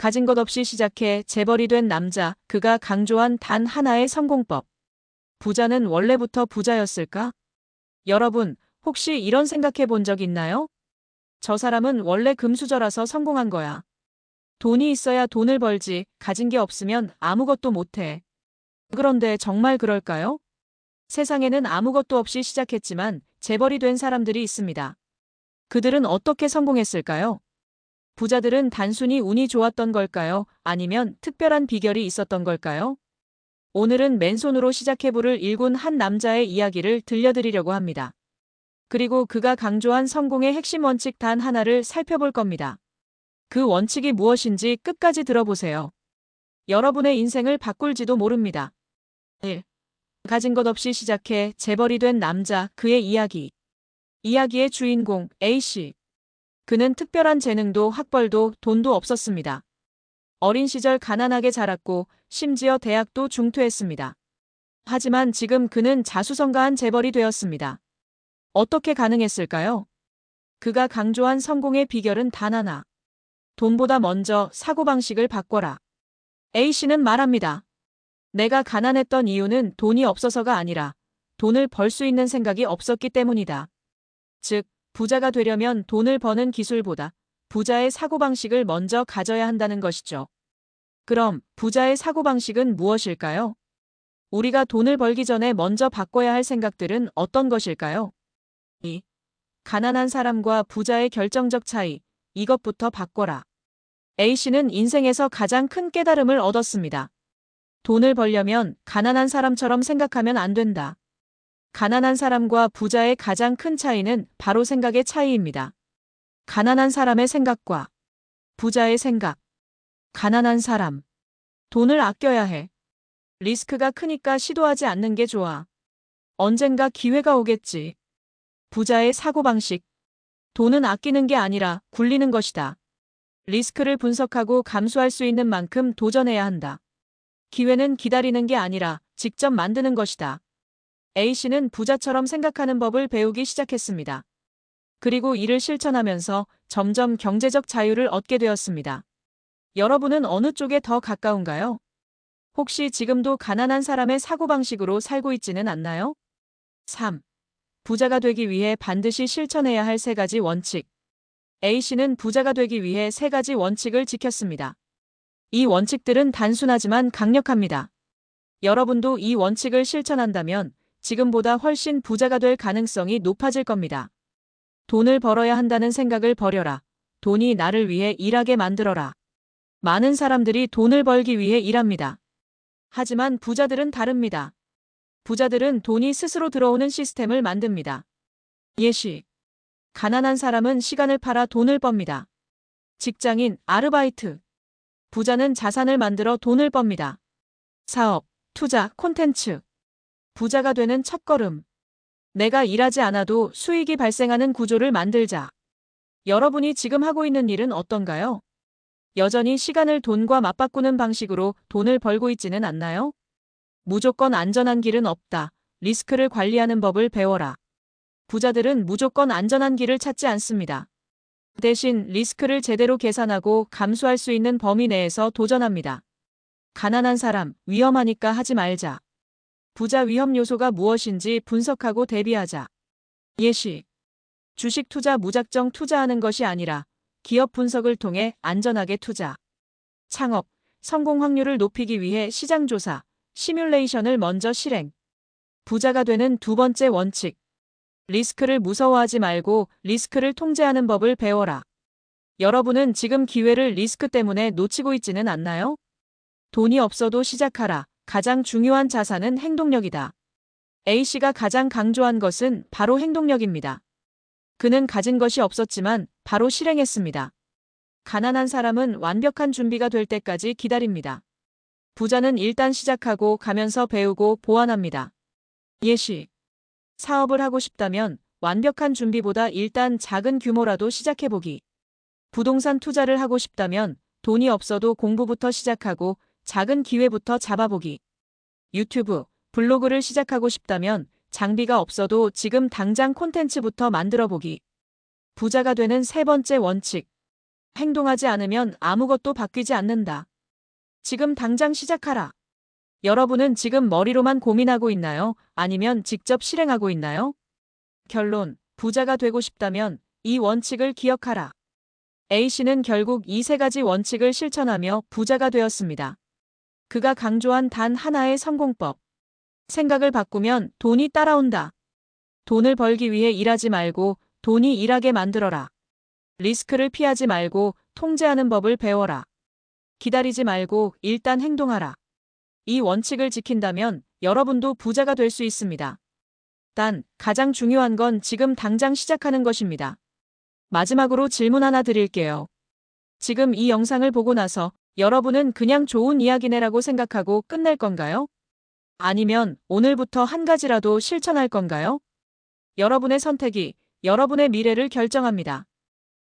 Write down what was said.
가진 것 없이 시작해 재벌이 된 남자, 그가 강조한 단 하나의 성공법. 부자는 원래부터 부자였을까? 여러분, 혹시 이런 생각해 본 적 있나요? 저 사람은 원래 금수저라서 성공한 거야. 돈이 있어야 돈을 벌지, 가진 게 없으면 아무것도 못해. 그런데 정말 그럴까요? 세상에는 아무것도 없이 시작했지만 재벌이 된 사람들이 있습니다. 그들은 어떻게 성공했을까요? 부자들은 단순히 운이 좋았던 걸까요? 아니면 특별한 비결이 있었던 걸까요? 오늘은 맨손으로 시작해부를 일군 한 남자의 이야기를 들려드리려고 합니다. 그리고 그가 강조한 성공의 핵심 원칙 단 하나를 살펴볼 겁니다. 그 원칙이 무엇인지 끝까지 들어보세요. 여러분의 인생을 바꿀지도 모릅니다. 1. 가진 것 없이 시작해 재벌이 된 남자, 그의 이야기. 이야기의 주인공, A씨. 그는 특별한 재능도 학벌도 돈도 없었습니다. 어린 시절 가난하게 자랐고 심지어 대학도 중퇴했습니다. 하지만 지금 그는 자수성가한 재벌이 되었습니다. 어떻게 가능했을까요? 그가 강조한 성공의 비결은 단 하나. 돈보다 먼저 사고방식을 바꿔라. A씨는 말합니다. 내가 가난했던 이유는 돈이 없어서가 아니라 돈을 벌 수 있는 생각이 없었기 때문이다. 즉, 부자가 되려면 돈을 버는 기술보다 부자의 사고방식을 먼저 가져야 한다는 것이죠. 그럼 부자의 사고방식은 무엇일까요? 우리가 돈을 벌기 전에 먼저 바꿔야 할 생각들은 어떤 것일까요? 2. 가난한 사람과 부자의 결정적 차이, 이것부터 바꿔라. A씨는 인생에서 가장 큰 깨달음을 얻었습니다. 돈을 벌려면 가난한 사람처럼 생각하면 안 된다. 가난한 사람과 부자의 가장 큰 차이는 바로 생각의 차이입니다. 가난한 사람의 생각과 부자의 생각. 가난한 사람. 돈을 아껴야 해. 리스크가 크니까 시도하지 않는 게 좋아. 언젠가 기회가 오겠지. 부자의 사고방식. 돈은 아끼는 게 아니라 굴리는 것이다. 리스크를 분석하고 감수할 수 있는 만큼 도전해야 한다. 기회는 기다리는 게 아니라 직접 만드는 것이다. A씨는 부자처럼 생각하는 법을 배우기 시작했습니다. 그리고 이를 실천하면서 점점 경제적 자유를 얻게 되었습니다. 여러분은 어느 쪽에 더 가까운가요? 혹시 지금도 가난한 사람의 사고방식으로 살고 있지는 않나요? 3. 부자가 되기 위해 반드시 실천해야 할 3가지 원칙. A씨는 부자가 되기 위해 3가지 원칙을 지켰습니다. 이 원칙들은 단순하지만 강력합니다. 여러분도 이 원칙을 실천한다면 지금보다 훨씬 부자가 될 가능성이 높아질 겁니다. 돈을 벌어야 한다는 생각을 버려라. 돈이 나를 위해 일하게 만들어라. 많은 사람들이 돈을 벌기 위해 일합니다. 하지만 부자들은 다릅니다. 부자들은 돈이 스스로 들어오는 시스템을 만듭니다. 예시. 가난한 사람은 시간을 팔아 돈을 멉니다. 직장인, 아르바이트. 부자는 자산을 만들어 돈을 멉니다. 사업, 투자, 콘텐츠. 부자가 되는 첫걸음. 내가 일하지 않아도 수익이 발생하는 구조를 만들자. 여러분이 지금 하고 있는 일은 어떤가요? 여전히 시간을 돈과 맞바꾸는 방식으로 돈을 벌고 있지는 않나요? 무조건 안전한 길은 없다. 리스크를 관리하는 법을 배워라. 부자들은 무조건 안전한 길을 찾지 않습니다. 대신 리스크를 제대로 계산하고 감수할 수 있는 범위 내에서 도전합니다. 가난한 사람, 위험하니까 하지 말자. 부자 위험 요소가 무엇인지 분석하고 대비하자. 예시. 주식 투자 무작정 투자하는 것이 아니라 기업 분석을 통해 안전하게 투자. 창업, 성공 확률을 높이기 위해 시장 조사, 시뮬레이션을 먼저 실행. 부자가 되는 2번째 원칙. 리스크를 무서워하지 말고 리스크를 통제하는 법을 배워라. 여러분은 지금 기회를 리스크 때문에 놓치고 있지는 않나요? 돈이 없어도 시작하라. 가장 중요한 자산은 행동력이다. A씨가 가장 강조한 것은 바로 행동력입니다. 그는 가진 것이 없었지만 바로 실행했습니다. 가난한 사람은 완벽한 준비가 될 때까지 기다립니다. 부자는 일단 시작하고 가면서 배우고 보완합니다. 예시. 사업을 하고 싶다면 완벽한 준비보다 일단 작은 규모라도 시작해보기. 부동산 투자를 하고 싶다면 돈이 없어도 공부부터 시작하고 작은 기회부터 잡아보기. 유튜브, 블로그를 시작하고 싶다면 장비가 없어도 지금 당장 콘텐츠부터 만들어보기. 부자가 되는 3번째 원칙. 행동하지 않으면 아무것도 바뀌지 않는다. 지금 당장 시작하라. 여러분은 지금 머리로만 고민하고 있나요? 아니면 직접 실행하고 있나요? 결론, 부자가 되고 싶다면 이 원칙을 기억하라. A씨는 결국 이 세 가지 원칙을 실천하며 부자가 되었습니다. 그가 강조한 단 하나의 성공법. 생각을 바꾸면 돈이 따라온다. 돈을 벌기 위해 일하지 말고 돈이 일하게 만들어라. 리스크를 피하지 말고 통제하는 법을 배워라. 기다리지 말고 일단 행동하라. 이 원칙을 지킨다면 여러분도 부자가 될 수 있습니다. 단, 가장 중요한 건 지금 당장 시작하는 것입니다. 마지막으로 질문 하나 드릴게요. 지금 이 영상을 보고 나서 여러분은 그냥 좋은 이야기네라고 생각하고 끝낼 건가요? 아니면 오늘부터 한 가지라도 실천할 건가요? 여러분의 선택이 여러분의 미래를 결정합니다.